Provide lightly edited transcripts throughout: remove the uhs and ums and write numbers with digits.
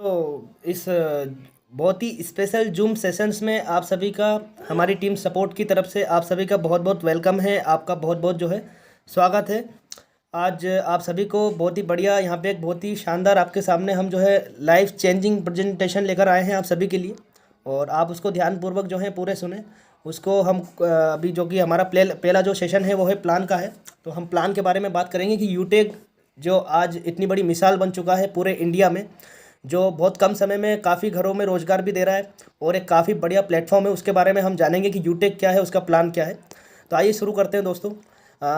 इस बहुत ही special zoom sessions में आप सभी का हमारी टीम सपोर्ट की तरफ से आप सभी का बहुत बहुत वेलकम है। आपका बहुत बहुत जो है स्वागत है। आज आप सभी को बहुत ही बढ़िया यहाँ पे एक बहुत ही शानदार आपके सामने हम जो है लाइफ चेंजिंग प्रेजेंटेशन लेकर आए हैं आप सभी के लिए, और आप उसको ध्यानपूर्वक जो है पूरे सुने। उसको हम अभी जो कि हमारा पहला जो सेशन है वो है प्लान का है। तो हम प्लान के बारे में बात करेंगे कि यूटेक जो आज इतनी बड़ी मिसाल बन चुका है पूरे इंडिया में, जो बहुत कम समय में काफ़ी घरों में रोज़गार भी दे रहा है और एक काफ़ी बढ़िया प्लेटफॉर्म है। उसके बारे में हम जानेंगे कि यूटेक क्या है, उसका प्लान क्या है। तो आइए शुरू करते हैं दोस्तों।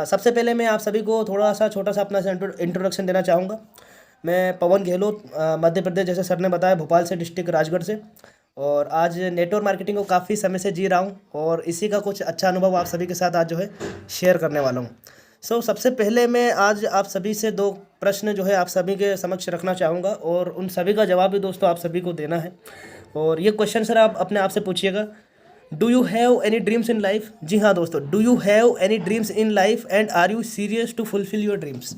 सबसे पहले मैं आप सभी को थोड़ा सा छोटा सा अपना इंट्रोडक्शन देना चाहूँगा। मैं पवन गहलोत, मध्य प्रदेश, जैसे सर ने बताया, भोपाल से, डिस्ट्रिक्ट राजगढ़ से, और आज नेटवर्क मार्केटिंग को काफ़ी समय से जी रहा हूँ और इसी का कुछ अच्छा अनुभव आप सभी के साथ आज जो है शेयर करने वाला हूँ। सबसे पहले मैं आज आप सभी से दो प्रश्न जो है आप सभी के समक्ष रखना चाहूँगा और उन सभी का जवाब भी दोस्तों आप सभी को देना है। और ये क्वेश्चन सर आप अपने आप से पूछिएगा, do you have any dreams in life? जी हाँ दोस्तों, do you have any dreams in life and are you serious to fulfil your dreams?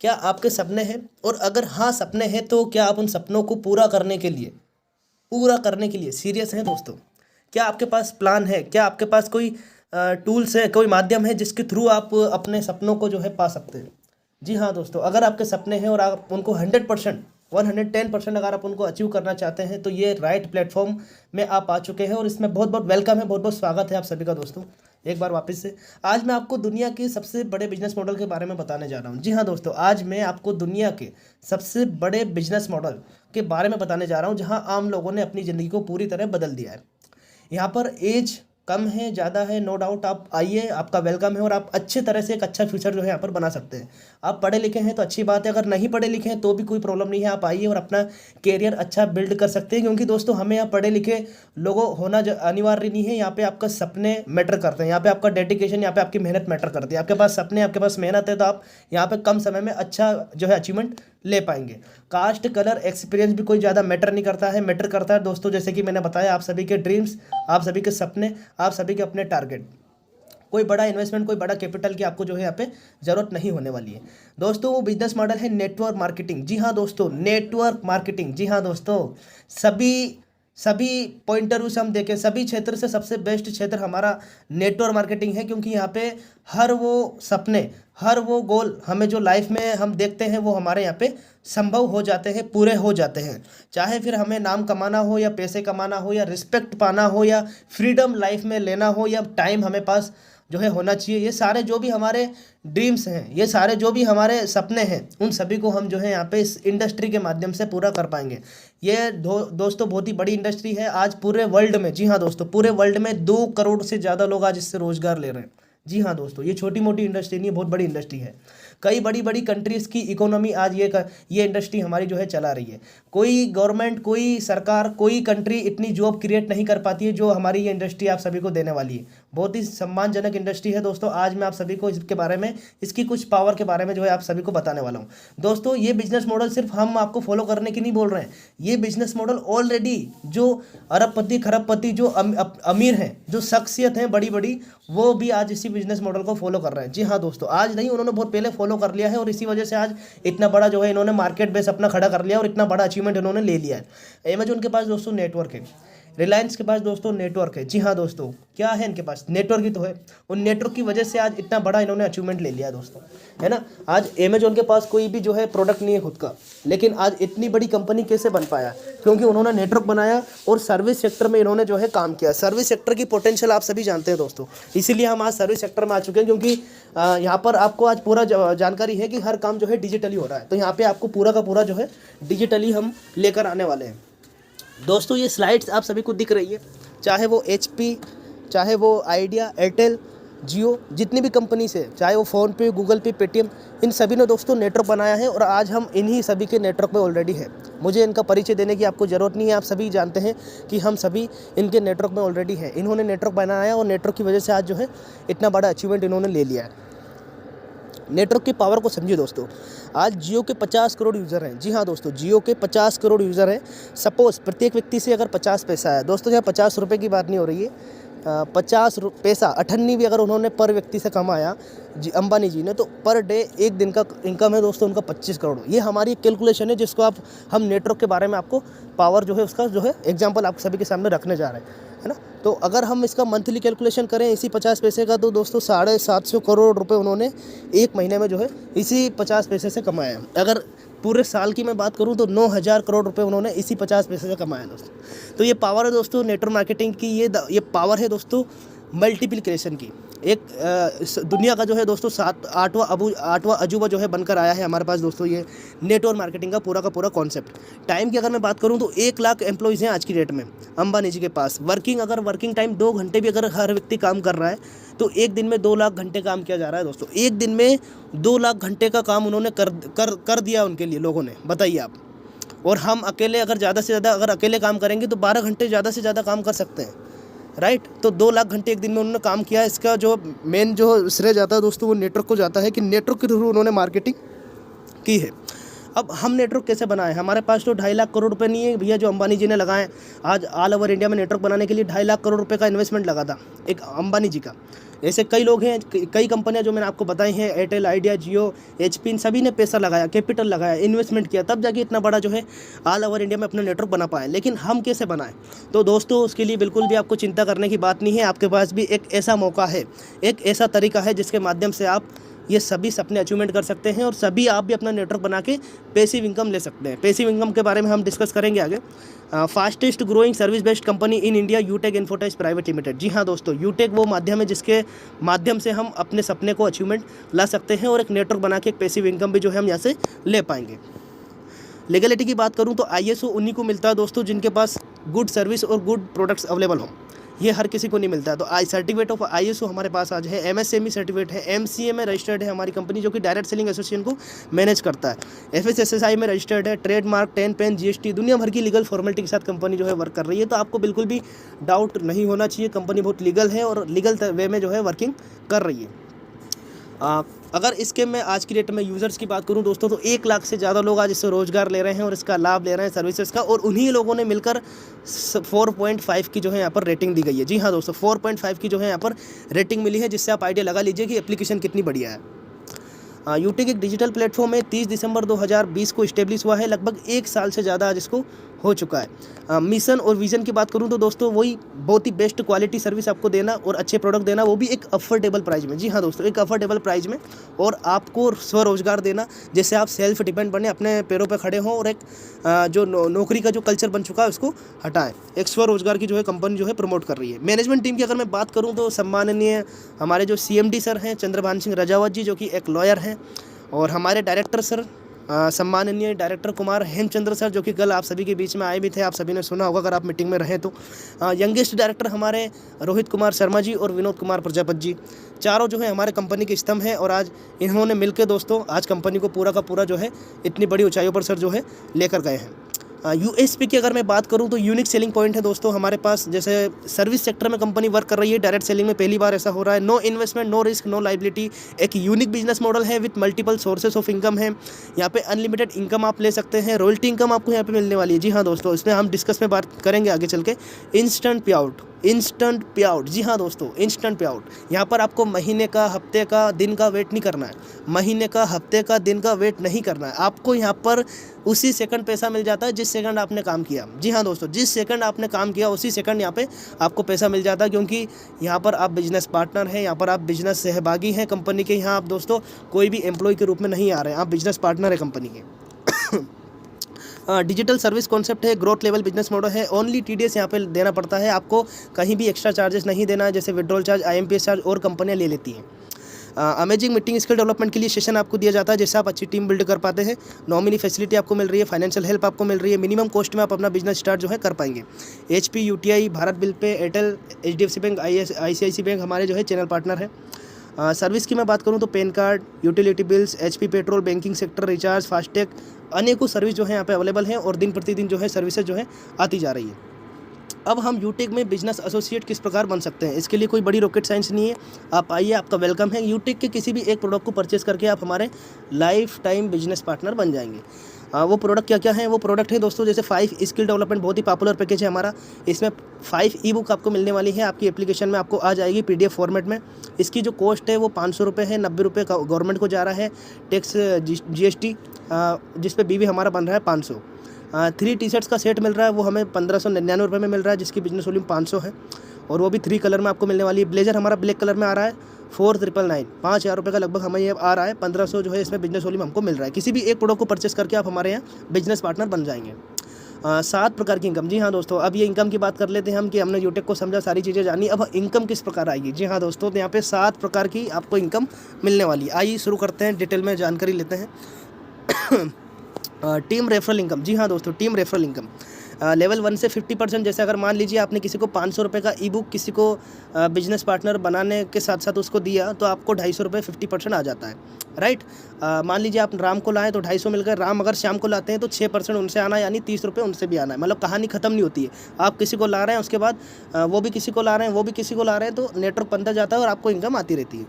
क्या आपके सपने हैं, और अगर हाँ सपने हैं तो क्या आप उन सपनों को पूरा करने के लिए सीरियस हैं दोस्तों? क्या आपके पास प्लान है? क्या आपके पास कोई टूल्स है, कोई माध्यम है जिसके थ्रू आप अपने सपनों को जो है पा सकते हैं? जी हाँ दोस्तों, अगर आपके सपने हैं और आप उनको 100%, 110% अगर आप उनको अचीव करना चाहते हैं तो ये राइट प्लेटफॉर्म में आप आ चुके हैं और इसमें बहुत बहुत वेलकम है, बहुत बहुत स्वागत है आप सभी का दोस्तों। एक बार वापस से आज मैं आपको दुनिया के सबसे बड़े बिजनेस मॉडल के बारे में बताने जा रहा हूँ। जी हाँ दोस्तों, आज मैं आपको दुनिया के सबसे बड़े बिजनेस मॉडल के बारे में बताने जा रहा हूँ जहाँ आम लोगों ने अपनी ज़िंदगी को पूरी तरह बदल दिया है। यहाँ पर एज कम है, ज़्यादा है, नो डाउट, आप आइए, आपका वेलकम है और आप अच्छे तरह से एक अच्छा फ्यूचर जो है यहाँ पर बना सकते हैं। आप पढ़े लिखे हैं तो अच्छी बात है, अगर नहीं पढ़े लिखे हैं तो भी कोई प्रॉब्लम नहीं है, आप आइए और अपना कैरियर अच्छा बिल्ड कर सकते हैं। क्योंकि दोस्तों हमें यहाँ पढ़े लिखे लोगों होना अनिवार्य नहीं है, यहाँ पे आपका सपने मैटर करते हैं, यहाँ पे आपका डेडिकेशन, यहाँ पे आपकी मेहनत मैटर करती है। आपके पास सपने, आपके पास मेहनत है तो आप यहाँ पे कम समय में अच्छा जो है अचीवमेंट ले पाएंगे। कास्ट, कलर, एक्सपीरियंस भी कोई ज़्यादा मैटर नहीं करता है। मैटर करता है दोस्तों, जैसे कि मैंने बताया, आप सभी के ड्रीम्स, आप सभी के सपने, आप सभी के अपने टारगेट। कोई बड़ा इन्वेस्टमेंट, कोई बड़ा कैपिटल की आपको जो है यहाँ पे ज़रूरत नहीं होने वाली है दोस्तों। वो बिजनेस मॉडल है नेटवर्क मार्केटिंग। जी हाँ दोस्तों, नेटवर्क मार्केटिंग। जी हाँ दोस्तों, सभी पॉइंटर से हम देखें, सभी क्षेत्र से सबसे बेस्ट क्षेत्र हमारा नेटवर्क मार्केटिंग है। क्योंकि यहाँ पे हर वो सपने, हर वो गोल हमें जो लाइफ में हम देखते हैं वो हमारे यहाँ पे संभव हो जाते हैं, पूरे हो जाते हैं। चाहे फिर हमें नाम कमाना हो या पैसे कमाना हो या रिस्पेक्ट पाना हो या फ्रीडम लाइफ में लेना हो या टाइम हमें पास जो है होना चाहिए, ये सारे जो भी हमारे ड्रीम्स हैं, ये सारे जो भी हमारे सपने हैं, उन सभी को हम जो है यहाँ पे इस इंडस्ट्री के माध्यम से पूरा कर पाएंगे। ये दोस्तों बहुत ही बड़ी इंडस्ट्री है आज पूरे वर्ल्ड में। जी हाँ दोस्तों, पूरे वर्ल्ड में 2 करोड़ से ज़्यादा लोग आज इससे रोजगार ले रहे हैं। जी हाँ दोस्तों, ये छोटी मोटी इंडस्ट्री नहीं है, बहुत बड़ी इंडस्ट्री है। कई बड़ी बड़ी कंट्रीज़ की इकोनॉमी आज ये इंडस्ट्री हमारी जो है चला रही है। कोई गवर्नमेंट, कोई सरकार, कोई कंट्री इतनी जॉब क्रिएट नहीं कर पाती है जो हमारी ये इंडस्ट्री आप सभी को देने वाली है। बहुत ही सम्मानजनक इंडस्ट्री है दोस्तों। आज मैं आप सभी को इसके बारे में, इसकी कुछ पावर के बारे में जो है आप सभी को बताने वाला हूँ दोस्तों। ये बिजनेस मॉडल सिर्फ हम आपको फॉलो करने की नहीं बोल रहे हैं, ये बिजनेस मॉडल ऑलरेडी जो अरबपति, खरबपति, जो अमीर हैं, जो शख्सियत हैं बड़ी बड़ी, वो भी आज इसी बिजनेस मॉडल को फॉलो कर रहे हैं। जी हाँ दोस्तों, आज नहीं, उन्होंने बहुत पहले फॉलो कर लिया है और इसी वजह से आज इतना बड़ा जो है इन्होंने मार्केट बेस अपना खड़ा कर लिया और इतना बड़ा अचीवमेंट इन्होंने ले लिया है। अमेजोन के पास दोस्तों नेटवर्क है, रिलायंस के पास दोस्तों नेटवर्क है। जी हाँ दोस्तों, क्या है इनके पास? नेटवर्क ही तो है। उन नेटवर्क की वजह से आज इतना बड़ा इन्होंने अचीवमेंट ले लिया दोस्तों, है ना। आज अमेजोन के पास कोई भी जो है प्रोडक्ट नहीं है खुद का, लेकिन आज इतनी बड़ी कंपनी कैसे बन पाया? क्योंकि उन्होंने नेटवर्क बनाया और सर्विस सेक्टर में इन्होंने जो है काम किया। सर्विस सेक्टर की पोटेंशियल आप सभी जानते हैं दोस्तों, इसीलिए हम आज सर्विस सेक्टर में आ चुके हैं। क्योंकि यहाँ पर आपको आज पूरा जानकारी है कि हर काम जो है डिजिटली हो रहा है, तो यहाँ पे आपको पूरा का पूरा जो है डिजिटली हम लेकर आने वाले हैं दोस्तों। ये स्लाइड्स आप सभी को दिख रही है, चाहे वो HP, चाहे वो आइडिया, एयरटेल, जियो, जितनी भी कंपनी से, चाहे वो फ़ोनपे, गूगल पे, पेटीएम, इन सभी ने दोस्तों नेटवर्क बनाया है और आज हम इन्हीं सभी के नेटवर्क में ऑलरेडी है। मुझे इनका परिचय देने की आपको ज़रूरत नहीं है, आप सभी जानते हैं कि हम सभी इनके नेटवर्क में ऑलरेडी हैं। इन्होंने नेटवर्क बनाया और नेटवर्क की वजह से आज जो है इतना बड़ा अचीवमेंट इन्होंने ले लिया है। नेटवर्क की पावर को समझिए दोस्तों, आज जियो के 50 करोड़ यूज़र हैं। जी हाँ दोस्तों, जियो के 50 करोड़ यूज़र हैं। सपोज़ प्रत्येक व्यक्ति से अगर 50 पैसा है दोस्तों, यहाँ 50 रुपये की बात नहीं हो रही है, 50 पैसा 98 भी अगर उन्होंने पर व्यक्ति से कमाया जी अंबानी जी ने, तो पर डे एक दिन का इनकम है दोस्तों उनका 25 करोड़। ये हमारी एक कैलकुलेशन है जिसको हम नेटवर्क के बारे में आपको पावर जो है उसका जो है एग्जांपल आप सभी के सामने रखने जा रहे हैं, है ना। तो अगर हम इसका मंथली कैलकुलेशन करें इसी 50 पैसे का, तो दोस्तों 750 करोड़ रुपए उन्होंने एक महीने में जो है इसी 50 पैसे से कमाया। अगर पूरे साल की मैं बात करूं तो 9000 करोड़ रुपए उन्होंने इसी 50 पैसे से कमाया दोस्तों। तो ये पावर है दोस्तों नेटवर्क मार्केटिंग की, ये पावर है दोस्तों मल्टीप्लिकेशन की। एक दुनिया का जो है दोस्तों आठवां अजूबा जो है बनकर आया है हमारे पास दोस्तों ये नेटवर्क मार्केटिंग का पूरा कॉन्सेप्ट। टाइम की अगर मैं बात करूं तो 1 लाख एम्प्लॉइज़ हैं आज की डेट में अंबानी जी के पास। वर्किंग टाइम 2 घंटे भी अगर हर व्यक्ति काम कर रहा है तो एक दिन में 2 लाख घंटे काम किया जा रहा है दोस्तों। एक दिन में 2 लाख घंटे का काम उन्होंने कर दिया उनके लिए लोगों ने, बताइए आप। और हम अकेले अगर ज़्यादा से ज़्यादा अगर अकेले काम करेंगे तो 12 घंटे ज़्यादा से ज़्यादा काम कर सकते हैं, राइट। तो 2 लाख घंटे एक दिन में उन्होंने काम किया। इसका जो मेन जो श्रेय जाता है दोस्तों वो नेटवर्क को जाता है कि नेटवर्क के थ्रू उन्होंने मार्केटिंग की है। अब हम नेटवर्क कैसे बनाए? हमारे पास तो 2.5 लाख करोड़ रुपए नहीं है भैया जो अंबानी जी ने लगाए। आज ऑल ओवर इंडिया में नेटवर्क बनाने के लिए 2.5 लाख करोड़ रुपए का इन्वेस्टमेंट लगा था एक अंबानी जी का। ऐसे कई लोग हैं, कई कंपनियां जो मैंने आपको बताई हैं, एयरटेल, आइडिया, जियो, HP, इन सभी ने पैसा लगाया, कैपिटल लगाया, इन्वेस्टमेंट किया, तब जाके इतना बड़ा जो है ऑल ओवर इंडिया में अपना नेटवर्क बना पाए। लेकिन हम कैसे बनाएं? तो दोस्तों उसके लिए बिल्कुल भी आपको चिंता करने की बात नहीं है। आपके पास भी एक ऐसा मौका है, एक ऐसा तरीका है जिसके माध्यम से आप ये सभी सपने अचीवमेंट कर सकते हैं और सभी आप भी अपना नेटवर्क बना के पैसिव इनकम ले सकते हैं। पैसिव इनकम के बारे में हम डिस्कस करेंगे आगे। Fastest growing service based company in India Utech Infotech private limited. जी हाँ दोस्तों, यूटेक वो माध्यम है जिसके माध्यम से हम अपने सपने को अचीवमेंट ला सकते हैं और एक नेटवर्क बना के एक पैसिव इनकम भी जो है हम यहाँ से ले पाएंगे। लीगलिटी की बात करूँ तो ISO उन्हीं को मिलता है दोस्तों जिनके पास गुड सर्विस और गुड प्रोडक्ट्स अवेलेबल हों। ये हर किसी को नहीं मिलता है। तो सर्टिफिकेट ऑफ ISO हमारे पास आज है। MSME सर्टिफिकेट है, MCA में रजिस्टर्ड है हमारी कंपनी जो कि डायरेक्ट सेलिंग एसोसिएशन को मैनेज करता है। FSSAI में रजिस्टर्ड है। ट्रेडमार्क, 10 पेन, GST, दुनिया भर की लीगल फॉर्मेलिटी के साथ कंपनी जो है वर्क कर रही है। तो आपको बिल्कुल भी डाउट नहीं होना चाहिए, कंपनी बहुत लीगल है और लीगल वे में जो है वर्किंग कर रही है। अगर इसके मैं आज की डेट में यूज़र्स की बात करूं दोस्तों तो 1 लाख से ज़्यादा लोग आज इससे रोज़गार ले रहे हैं और इसका लाभ ले रहे हैं सर्विसेज का, और उन्हीं लोगों ने मिलकर 4.5 की जो है यहाँ पर रेटिंग दी गई है। जी हाँ दोस्तों, 4.5 की जो है यहाँ पर रेटिंग मिली है, जिससे आप आइडिया लगा लीजिए कि एप्लीकेशन कितनी बढ़िया है। यूटेक एक डिजिटल प्लेटफॉर्म है। 30 दिसंबर 2020 को इस्टेब्लिश हुआ है। लगभग 1 साल से ज़्यादा आज इसको हो चुका है। मिशन और विज़न की बात करूं तो दोस्तों वही बहुत ही बेस्ट क्वालिटी सर्विस आपको देना और अच्छे प्रोडक्ट देना, वो भी एक अफोर्डेबल प्राइस में। जी हाँ दोस्तों, एक अफोर्डेबल प्राइस में, और आपको स्वरोजगार देना जिससे आप सेल्फ डिपेंड बने, अपने पैरों पर खड़े हों और एक जो नौकरी का जो कल्चर बन चुका है उसको हटाएं। एक स्वरोजगार की जो है कंपनी जो है प्रमोट कर रही है। मैनेजमेंट टीम की अगर मैं बात करूँ तो सम्माननीय हमारे जो CMD सर हैं चंद्रभान सिंह रजावत जी, जो कि एक लॉयर हैं, और हमारे डायरेक्टर सर सम्माननीय डायरेक्टर कुमार हेमचंद्र सर, जो कि कल आप सभी के बीच में आए भी थे, आप सभी ने सुना होगा अगर आप मीटिंग में रहे तो। यंगेस्ट डायरेक्टर हमारे रोहित कुमार शर्मा जी और विनोद कुमार प्रजापति जी, चारों जो है हमारे कंपनी के स्तंभ हैं, और आज इन्होंने मिलकर दोस्तों आज कंपनी को पूरा का पूरा जो है इतनी बड़ी ऊंचाइयों पर सर जो है लेकर गए हैं। USP की अगर मैं बात करूं तो यूनिक सेलिंग पॉइंट है दोस्तों हमारे पास। जैसे सर्विस सेक्टर में कंपनी वर्क कर रही है, डायरेक्ट सेलिंग में पहली बार ऐसा हो रहा है। No investment, no risk, no liability, एक यूनिक बिजनेस मॉडल है with multiple sources of income है। यहाँ पे अनलिमिटेड इनकम आप ले सकते हैं, रॉयल्टी इनकम आपको यहाँ पे मिलने वाली है। जी हाँ दोस्तों, इसमें हम डिस्कस में बात करेंगे आगे चल के। इंस्टेंट पे आउट, जी हाँ दोस्तों, इंस्टेंट पे आउट। यहाँ पर आपको महीने का, हफ्ते का, दिन का वेट नहीं करना है। महीने का, हफ्ते का, दिन का वेट नहीं करना है। आपको यहाँ पर उसी सेकंड पैसा मिल जाता है जिस सेकंड आपने काम किया। जी हाँ दोस्तों, जिस सेकंड आपने काम किया उसी सेकंड यहाँ पे आपको पैसा मिल जाता है, क्योंकि यहाँ पर आप बिजनेस पार्टनर हैं, यहाँ पर आप बिजनेस सहभागी हैं कंपनी के। यहाँ आप दोस्तों कोई भी एम्प्लॉय के रूप में नहीं आ रहे हैं, आप बिजनेस पार्टनर है कंपनी के। डिजिटल सर्विस कॉन्सेप्ट है, ग्रोथ लेवल बिजनेस मॉडल है। ओनली TDS यहाँ पे देना पड़ता है, आपको कहीं भी एक्स्ट्रा चार्जेस नहीं देना है, जैसे विड्रॉल चार्ज, IMPS चार्ज और कंपनियाँ ले लेती हैं। अमेजिंग मीटिंग स्किल डेवलपमेंट के लिए सेशन आपको दिया जाता है, जिससे आप अच्छी टीम बिल्ड कर पाते हैं। नॉमिनी फैसिलिटी आपको मिल रही है, फाइनेंशियल हेल्प आपको मिल रही है, मिनिमम कॉस्ट में आप अपना बिजनेस स्टार्ट जो है कर पाएंगे। HP, UTI, Bharat bill pay, Airtel, HDFC bank, ICICI bank हमारे जो है चैनल पार्टनर है। सर्विस की मैं बात करूं तो pan card, utility bills, HP petrol, banking sector, recharge, FASTag, अनेकों सर्विस जो है यहाँ पे अवेलेबल हैं, और दिन प्रतिदिन जो है सर्विसेज जो है आती जा रही है। अब हम यूटेक में बिजनेस एसोसिएट किस प्रकार बन सकते हैं, इसके लिए कोई बड़ी रॉकेट साइंस नहीं है। आप आइए, आपका वेलकम है। यूटेक के किसी भी एक प्रोडक्ट को परचेस करके आप हमारे लाइफ टाइम बिजनेस पार्टनर बन जाएंगे। वो प्रोडक्ट क्या क्या है? वो प्रोडक्ट है दोस्तों जैसे 5 स्किल डेवलपमेंट, बहुत ही पॉपुलर पैकेज है हमारा। इसमें 5 ई बुक आपको मिलने वाली है, आपकी एप्लीकेशन में आपको आ जाएगी PDF फॉर्मेट में। इसकी जो कॉस्ट है वो 500 रुपये है, 90 रुपये का गवर्नमेंट को जा रहा है टैक्स GST, जिस पे BV हमारा बन रहा है 500। 3 टी-शर्ट्स का सेट मिल रहा है, वो हमें 1599 रुपये में मिल रहा है, जिसकी बिजनेस वॉल्यूम 500 है, और वो भी 3 कलर में आपको मिलने वाली है। ब्लेजर हमारा ब्लैक कलर में आ रहा है 4999, 5000 रुपये का लगभग हमें ये आ रहा है। 1500 जो है इसमें बिजनेस वॉल्यूम हमको मिल रहा है। किसी भी एक प्रोडक्ट को परचेस करके आप हमारे यहाँ बिजनेस पार्टनर बन जाएंगे। 7 प्रकार की इनकम। जी हाँ दोस्तों, अब ये इनकम की बात कर लेते हैं हम कि हमने यूटेक को समझा, सारी चीज़ें जानी, अब इनकम किस प्रकार आएगी। जी हाँ दोस्तों, तो यहाँ पे 7 प्रकार की आपको इनकम मिलने वाली है। आइए शुरू करते हैं, डिटेल में जानकारी लेते हैं। Team referral income. जी हाँ दोस्तों, टीम रेफरल इनकम लेवल 1 से 50%। जैसे अगर मान लीजिए आपने किसी को 500 रुपये का ई बुक किसी को बिजनेस पार्टनर बनाने के साथ साथ उसको दिया, तो आपको 250 रुपये 50% आ जाता है, राइट। मान लीजिए आप राम को लाएँ तो 250 मिल गए। राम अगर श्याम को लाते हैं तो 6% उनसे आना है, यानी 30 रुपये उनसे भी आना है। मतलब कहानी ख़त्म नहीं होती है। आप किसी को ला रहे हैं, उसके बाद वो भी किसी को ला रहे हैं, वो भी किसी को ला रहे हैं, तो नेटवर्क बनता जाता है और आपको इनकम आती रहती है।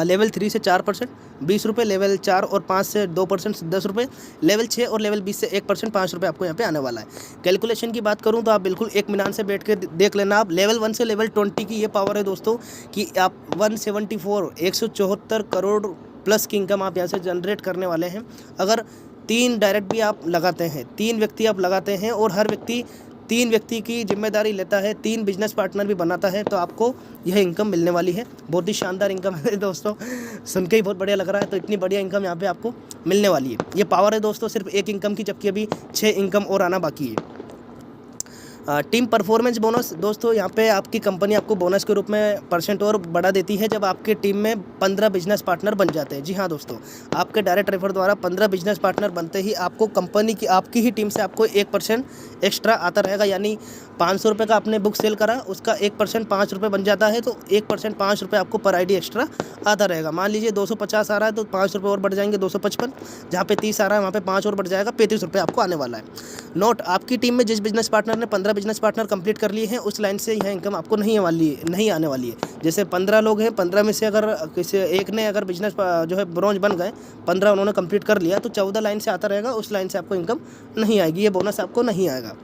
लेवल 3 से 4% 20 रुपये, लेवल 4 और 5 से 2% 10 रुपये, लेवल 6 और लेवल 20 से 1% 5 रुपये आपको यहाँ पे आने वाला है। कैलकुलेशन की बात करूँ तो आप बिल्कुल एक मिनान से बैठ के देख लेना। आप लेवल 1 से लेवल 20 की ये पावर है दोस्तों कि आप 174 करोड़ प्लस की इनकम आप यहाँ से जनरेट करने वाले हैं। अगर 3 डायरेक्ट भी आप लगाते हैं, 3 व्यक्ति आप लगाते हैं और हर व्यक्ति 3 व्यक्ति की जिम्मेदारी लेता है, 3 बिजनेस पार्टनर भी बनाता है, तो आपको यह इनकम मिलने वाली है। बहुत ही शानदार इनकम है दोस्तों, सुन के ही बहुत बढ़िया लग रहा है। तो इतनी बढ़िया इनकम यहाँ पे आपको मिलने वाली है। ये पावर है दोस्तों सिर्फ एक इनकम की, जबकि अभी 6 इनकम और आना बाकी है। टीम परफॉर्मेंस बोनस दोस्तों, यहाँ पे आपकी कंपनी आपको बोनस के रूप में % और बढ़ा देती है जब आपकी टीम में 15 बिजनेस पार्टनर बन जाते हैं। जी हाँ दोस्तों, आपके डायरेक्ट रेफर द्वारा 15 बिजनेस पार्टनर बनते ही आपको कंपनी की आपकी ही टीम से आपको 1% एक्स्ट्रा आता रहेगा। यानी 500 रुपये का आपने बुक सेल करा, उसका 1% 5 रुपये बन जाता है, तो 1% 5 रुपये आपको पर ID एक्स्ट्रा आता रहेगा। मान लीजिए 250 आ रहा है तो 5 रुपये और बढ़ जाएंगे 255, जहाँ पे 30 आ रहा है वहाँ पे 5 और बढ़ जाएगा, 35 रुपये आपको आने वाला है। नोट, आपकी टीम में जिस बिजनेस पार्टनर ने 15 बिजनेस पार्टनर कंप्लीट कर लिए हैं, उस लाइन से यह इनकम आपको नहीं आने वाली है। जैसे 15 लोग हैं, 15 में से अगर किसी एक ने अगर बिजनेस जो है ब्रॉन्ज बन गए, 15 उन्होंने कंप्लीट कर लिया, तो 14 लाइन से आता रहेगा, उस लाइन से आपको इनकम नहीं आएगी, ये बोनस आपको नहीं आएगा।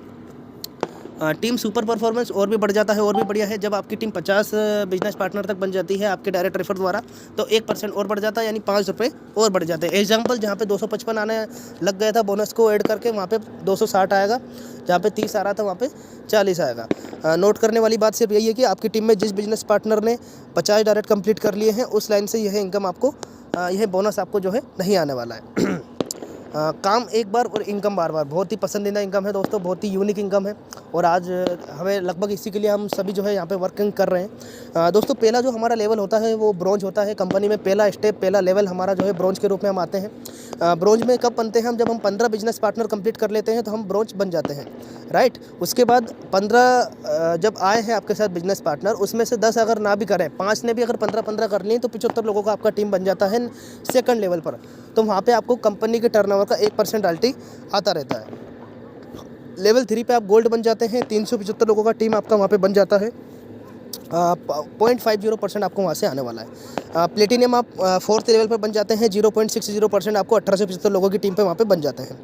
टीम सुपर परफॉर्मेंस और भी बढ़ जाता है, और भी बढ़िया है। जब आपकी टीम 50 बिजनेस पार्टनर तक बन जाती है आपके डायरेक्ट रेफर द्वारा, तो 1% और बढ़ जाता है, यानी 5 रुपये और बढ़ जाते हैं। एग्जाम्पल, जहाँ पे 255 आने लग गया था, बोनस को ऐड करके वहाँ पे 260 आएगा, जहाँ पे 30 आ रहा था वहाँ पे 40 आएगा। नोट करने वाली बात सिर्फ यही है कि आपकी टीम में जिस बिजनेस पार्टनर ने 50 डायरेक्ट कंप्लीट कर लिए हैं, उस लाइन से यह इनकम आपको, यह बोनस आपको जो है नहीं आने वाला है। काम एक बार और इनकम बार बार, बहुत ही पसंदीदा इनकम है दोस्तों, बहुत ही यूनिक इनकम है, और आज हमें लगभग इसी के लिए हम सभी जो है यहाँ पे वर्किंग कर रहे हैं। दोस्तों, पहला जो हमारा लेवल होता है वो ब्रॉन्ज होता है। कंपनी में पहला स्टेप, पहला लेवल हमारा जो है ब्रॉन्ज के रूप में हम आते हैं। ब्रॉन्ज में कब बनते हैं हम? जब हम 15 बिजनेस पार्टनर कंप्लीट कर लेते हैं तो हम ब्रॉन्ज बन जाते हैं, राइट। उसके बाद 15 जब आए हैं आपके साथ बिजनेस पार्टनर, उसमें से 10 अगर ना भी करें, 5 ने भी अगर 15-15 कर लिए, तो 75 लोगों का आपका टीम बन जाता है सेकंड लेवल पर। तो वहाँ पे आपको कंपनी के टर्नओवर का 1% रॉयल्टी आता रहता है। लेवल 3 पे आप गोल्ड बन जाते हैं, 375 लोगों का टीम आपका वहाँ पे बन जाता है, 0.50% आपको वहाँ से आने वाला है। प्लेटिनियम आप 4th लेवल पर बन जाते हैं, 0.60% आपको 18 से 75 लोगों की टीम पे वहाँ पे बन जाते हैं।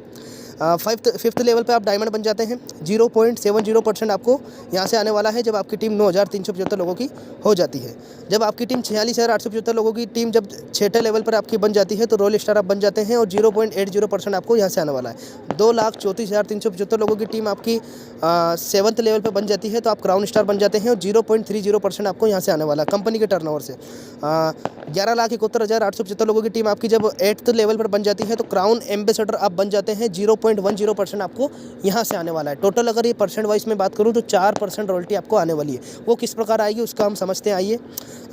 5th लेवल पे आप डायमंड बन जाते हैं, 0.70% आपको यहाँ से आने वाला है जब आपकी टीम 9375 लोगों की हो जाती है। जब आपकी टीम 46875 लोगों की टीम जब 6ठे लेवल पर आपकी बन जाती है, तो रोल स्टार आप बन जाते हैं, और 0.80% आपको यहाँ से आने वाला है। 2,34,375 लोगों की टीम आपकी 7th लेवल पर बन जाती है, तो आप क्राउन स्टार बन जाते हैं, और 0.30% आपको यहाँ से आने वाला है कंपनी के टर्नओवर से। 11,71,875 लोगों की टीम आपकी जब 8th लेवल पर बन जाती है, तो क्राउन एम्बेसडर आप बन जाते हैं, 0.10% आपको यहाँ से आने वाला है। टोटल अगर ये % वाइज में बात करूँ तो 4% रॉयल्टी आपको आने वाली है। वो किस प्रकार आएगी उसका हम समझते हैं, आइए।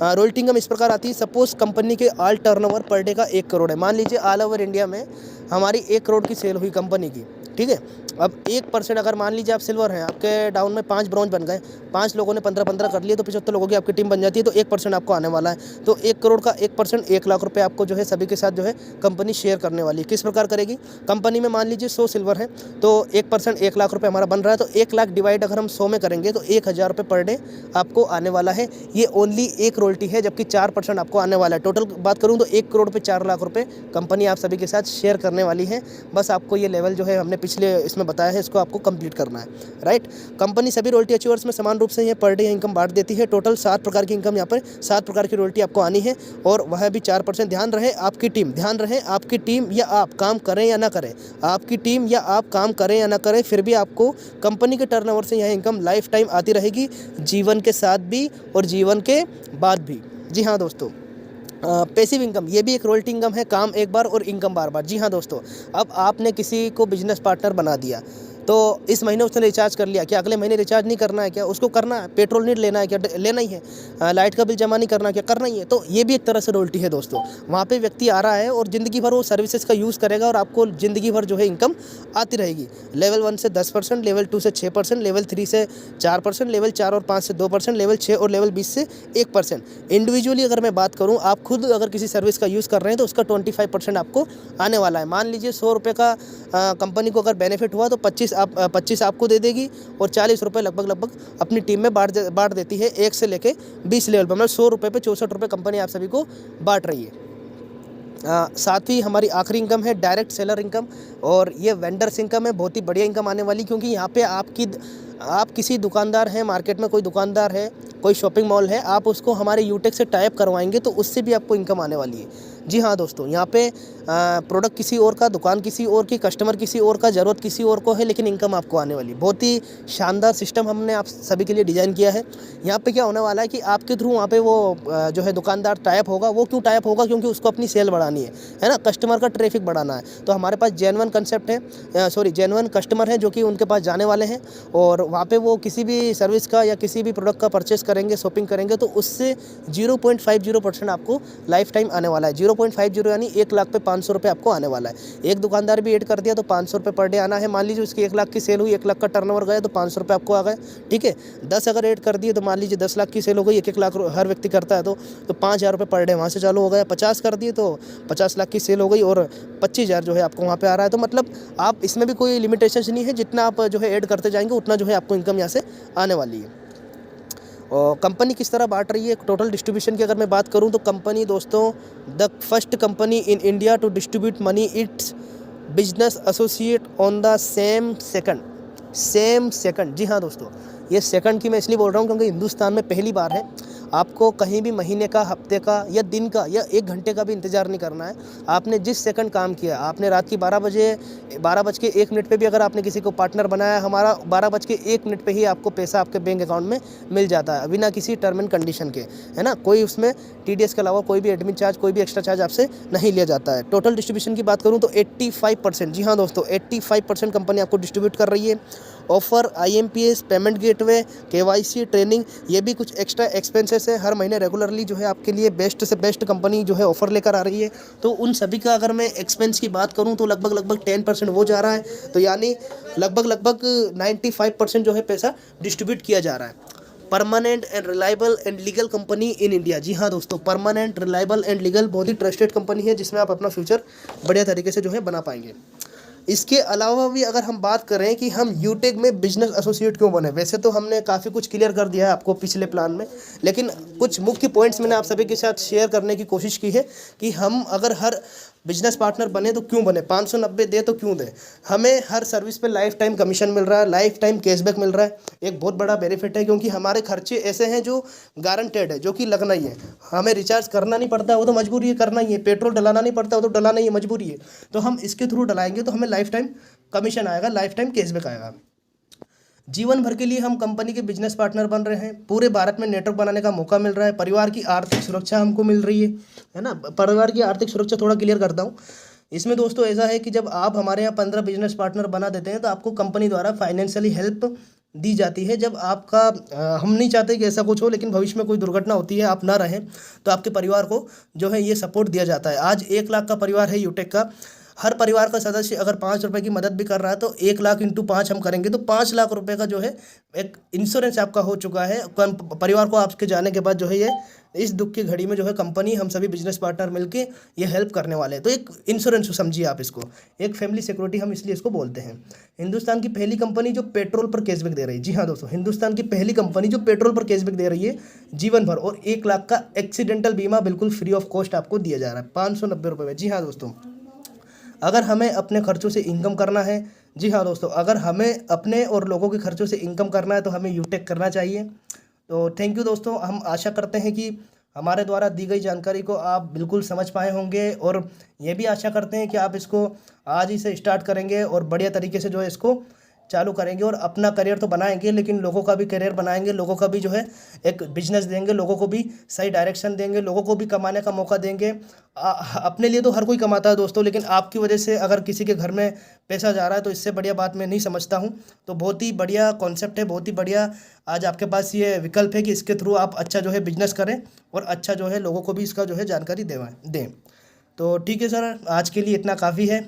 रॉयल्टी इनकम इस प्रकार आती है, सपोज कंपनी के ऑल टर्नओवर पर डे का 1 करोड़ है। मान लीजिए ऑल ओवर इंडिया में हमारी 1 करोड़ की सेल हुई कंपनी की, ठीक है। अब 1% अगर मान लीजिए आप सिल्वर हैं, आपके डाउन में 5 ब्रॉन्ज बन गए, 5 लोगों ने 15-15 कर लिए तो 75 लोगों की आपकी टीम बन जाती है, तो 1% आपको आने वाला है। तो 1 करोड़ का 1% 1 लाख रुपये आपको जो है सभी के साथ जो है कंपनी शेयर करने वाली है। किस प्रकार करेगी? कंपनी में मान लीजिए 100 सिल्वर है तो 1% 1 लाख रुपये हमारा बन रहा है, तो 1 लाख डिवाइड अगर हम 100 में करेंगे तो 1000 रुपये पर डे आपको आने वाला है। ये ओनली एक रॉयल्टी है, जबकि 4% आपको आने वाला है। टोटल बात करूँ तो 1 करोड़ पे 4 लाख रुपये कंपनी आप सभी के साथ शेयर करने वाली है। बस आपको ये लेवल जो है हमने पिछले इसमें बताया है, इसको आपको कंप्लीट करना है, राइट। कंपनी सभी रॉयल्टी अचीवर्स में समान रूप से ये पर डे इनकम बांट देती है। टोटल 7 प्रकार की इनकम यहाँ पर 7 प्रकार की रॉयल्टी आपको आनी है, और वह भी 4%। ध्यान रहे आपकी टीम या आप काम करें या ना करें, आपकी टीम या आप काम करें या ना करें, फिर भी आपको कंपनी के टर्नओवर से यह इनकम लाइफ टाइम आती रहेगी, जीवन के साथ भी और जीवन के बाद भी। जी हाँ दोस्तों, पैसिव इनकम ये भी एक रॉयल्टी इनकम है, काम एक बार और इनकम बार बार। जी हाँ दोस्तों, अब आपने किसी को बिजनेस पार्टनर बना दिया, तो इस महीने उसने रिचार्ज कर लिया, क्या अगले महीने रिचार्ज नहीं करना है? क्या उसको करना है? पेट्रोल नहीं लेना है क्या? लेना ही है। लाइट का बिल जमा नहीं करना, क्या करना ही है? तो ये भी एक तरह से रॉयल्टी है दोस्तों। वहाँ पे व्यक्ति आ रहा है और ज़िंदगी भर वो सर्विसेज का यूज़ करेगा और आपको ज़िंदगी भर जो है इनकम आती रहेगी। लेवल 1 से 10%, लेवल 2 से 6%, लेवल 3 से 4%, लेवल 4 और 5 से 2%, लेवल 6 और लेवल 20 से 1%। इंडिविजुअली अगर मैं बात करूँ, आप खुद अगर किसी सर्विस का यूज़ कर रहे हैं तो उसका 25% आपको आने वाला है। मान लीजिए 100 रुपये का कंपनी को अगर बेनिफिट हुआ तो 25 आपको दे देगी, और 40 रुपये लगभग अपनी टीम में बांट देती है, 1 से लेके 20 लेवल पर। मतलब 100 रुपये पे 64 रुपये कंपनी आप सभी को बांट रही है। साथ ही हमारी आखिरी इनकम है डायरेक्ट सेलर इनकम, और ये वेंडर्स इनकम है। बहुत ही बढ़िया इनकम आने वाली, क्योंकि यहाँ पे आप किसी दुकानदार हैं, मार्केट में कोई दुकानदार है, कोई शॉपिंग मॉल है, आप उसको हमारे यूटेक से टाइप करवाएंगे तो उससे भी आपको इनकम आने वाली है। जी हाँ दोस्तों, यहाँ पे प्रोडक्ट किसी और का, दुकान किसी और की, कस्टमर किसी और का, ज़रूरत किसी और को है, लेकिन इनकम आपको आने वाली। बहुत ही शानदार सिस्टम हमने आप सभी के लिए डिज़ाइन किया है। यहाँ पे क्या होने वाला है कि आपके थ्रू वहाँ पे वो जो है दुकानदार टाइप होगा। वो क्यों टाइप होगा? क्योंकि उसको अपनी सेल बढ़ानी है ना, कस्टमर का ट्रैफिक बढ़ाना है। तो हमारे पास जेन्युइन कस्टमर हैं जो कि उनके पास जाने वाले हैं, और वहाँ पे वो किसी भी सर्विस का या किसी भी प्रोडक्ट का परचेस करेंगे, शॉपिंग करेंगे, तो उससे 0.50% आपको लाइफ टाइम आने वाला है। 0.50 यानी 1 लाख पे 500 रुपये आपको आने वाला है। एक दुकानदार भी ऐड कर दिया तो 500 रुपये पर डे आना है। मान लीजिए उसकी 1 लाख की सेल हुई, 1 लाख का टर्नओवर गया तो 500 रुपये आपको आ गए, ठीक है। 10 अगर ऐड कर दिए तो मान लीजिए 10 लाख की सेल हो गई, 1 लाख हर व्यक्ति करता है तो 5,000 रुपये पर डे वहाँ से चालू हो गया। 50 कर दिए तो 50 लाख की सेल हो गई, और 25,000 जो है आपको वहाँ पे आ रहा है। तो मतलब आप इसमें भी कोई लिमिटेशन नहीं है, जितना आप जो है ऐड करते जाएंगे उतना जो है आपको इनकम यहाँ से आने वाली है। और कंपनी किस तरह बांट रही है टोटल डिस्ट्रीब्यूशन की अगर मैं बात करूं तो कंपनी दोस्तों the first company in India to distribute money its business associate on the same second. जी हाँ दोस्तों, ये सेकंड की मैं इसलिए बोल रहा हूँ क्योंकि हिंदुस्तान में पहली बार है। आपको कहीं भी महीने का, हफ्ते का या दिन का या 1 घंटे का भी इंतज़ार नहीं करना है। आपने जिस सेकंड काम किया, आपने रात की 12:01 पे भी अगर आपने किसी को पार्टनर बनाया, हमारा 12:01 पे ही आपको पैसा आपके बैंक अकाउंट में मिल जाता है, बिना किसी टर्म एंड कंडीशन के, है ना। कोई उसमें TDS के अलावा कोई भी एडमिन चार्ज, कोई भी एक्स्ट्रा चार्ज आपसे नहीं लिया जाता है। टोटल डिस्ट्रीब्यूशन की बात करूँ तो 85%, जी हाँ दोस्तों, 85% कंपनी आपको डिस्ट्रीब्यूट कर रही है। Offer IMPS, payment gateway, KYC training, ये भी कुछ एक्स्ट्रा एक्सपेंसेस है। हर महीने रेगुलरली जो है आपके लिए बेस्ट से बेस्ट कंपनी जो है ऑफर लेकर आ रही है। तो उन सभी का अगर मैं एक्सपेंस की बात करूं तो लगभग 10% वो जा रहा है, तो यानी लगभग 95% जो है पैसा डिस्ट्रीब्यूट किया जा रहा है। Permanent and reliable and legal company in India. जी हाँ दोस्तों, परमानेंट, रिलायबल एंड लीगल, बहुत ही ट्रस्टेड कंपनी है जिसमें आप अपना फ्यूचर बढ़िया तरीके से जो है बना पाएंगे। इसके अलावा भी अगर हम बात करें कि हम यूटेक में बिजनेस एसोसिएट क्यों बने, वैसे तो हमने काफ़ी कुछ क्लियर कर दिया है आपको पिछले प्लान में, लेकिन कुछ मुख्य पॉइंट्स मैंने आप सभी के साथ शेयर करने की कोशिश की है कि हम अगर हर बिजनेस पार्टनर बने तो क्यों बने, 590 दे तो क्यों दे। हमें हर सर्विस पे लाइफ टाइम कमीशन मिल रहा है, लाइफ टाइम कैशबैक मिल रहा है, एक बहुत बड़ा बेनिफिट है, क्योंकि हमारे खर्चे ऐसे हैं जो गारंटेड है, जो कि लगना ही है। हमें रिचार्ज करना नहीं पड़ता है, वो तो मजबूरी है, करना ही है। पेट्रोल डलाना नहीं पड़ता, वो तो डलाना ही है, मजबूरी है। तो हम इसके थ्रू डलाएंगे तो हमें लाइफ टाइम कमीशन आएगा, लाइफ टाइम कैशबैक आएगा। जीवन भर के लिए हम कंपनी के बिजनेस पार्टनर बन रहे हैं। पूरे भारत में नेटवर्क बनाने का मौका मिल रहा है। परिवार की आर्थिक सुरक्षा हमको मिल रही है ना। परिवार की आर्थिक सुरक्षा थोड़ा क्लियर करता हूँ। इसमें दोस्तों ऐसा है कि जब आप हमारे यहाँ 15 बिजनेस पार्टनर बना देते हैं तो आपको कंपनी द्वारा फाइनेंशियली हेल्प दी जाती है। जब आपका हम नहीं चाहते कि ऐसा कुछ हो, लेकिन भविष्य में कोई दुर्घटना होती है, आप ना रहें, तो आपके परिवार को जो है ये सपोर्ट दिया जाता है। आज 1 लाख का परिवार है यूटेक का। हर परिवार का सदस्य अगर 5 रुपये की मदद भी कर रहा है तो 1 लाख इंटू 5 हम करेंगे तो 5 लाख रुपए का जो है एक इंश्योरेंस आपका हो चुका है। परिवार को आपके जाने के बाद जो है ये इस दुख की घड़ी में जो है कंपनी, हम सभी बिजनेस पार्टनर मिलके ये हेल्प करने वाले हैं। तो एक इंश्योरेंस समझिए आप इसको, एक फैमिली सिक्योरिटी हम इसलिए इसको बोलते हैं। हिंदुस्तान की पहली कंपनी जो पेट्रोल पर कैशबैक दे रही है, जी हाँ दोस्तों, हिंदुस्तान की पहली कंपनी जो पेट्रोल पर कैशबैक दे रही है जीवन भर, और 1 लाख का एक्सीडेंटल बीमा बिल्कुल फ्री ऑफ कॉस्ट आपको दिया जा रहा है 590 रुपये में। जी हाँ दोस्तों, अगर हमें अपने खर्चों से इनकम करना है, जी हाँ दोस्तों, अगर हमें अपने और लोगों के खर्चों से इनकम करना है तो हमें यूटेक करना चाहिए। तो थैंक यू दोस्तों, हम आशा करते हैं कि हमारे द्वारा दी गई जानकारी को आप बिल्कुल समझ पाए होंगे, और ये भी आशा करते हैं कि आप इसको आज ही से स्टार्ट करेंगे और बढ़िया तरीके से जो है इसको चालू करेंगे और अपना करियर तो बनाएंगे, लेकिन लोगों का भी करियर बनाएंगे, लोगों का भी जो है एक बिजनेस देंगे, लोगों को भी सही डायरेक्शन देंगे, लोगों को भी कमाने का मौका देंगे। अपने लिए तो हर कोई कमाता है दोस्तों, लेकिन आपकी वजह से अगर किसी के घर में पैसा जा रहा है तो इससे बढ़िया बात मैं नहीं समझता हूँ। तो बहुत ही बढ़िया कॉन्सेप्ट है, बहुत ही बढ़िया आज आपके पास ये विकल्प है कि इसके थ्रू आप अच्छा जो है बिजनेस करें और अच्छा जो है लोगों को भी इसका जो है जानकारी दें। तो ठीक है सर, आज के लिए इतना काफ़ी है।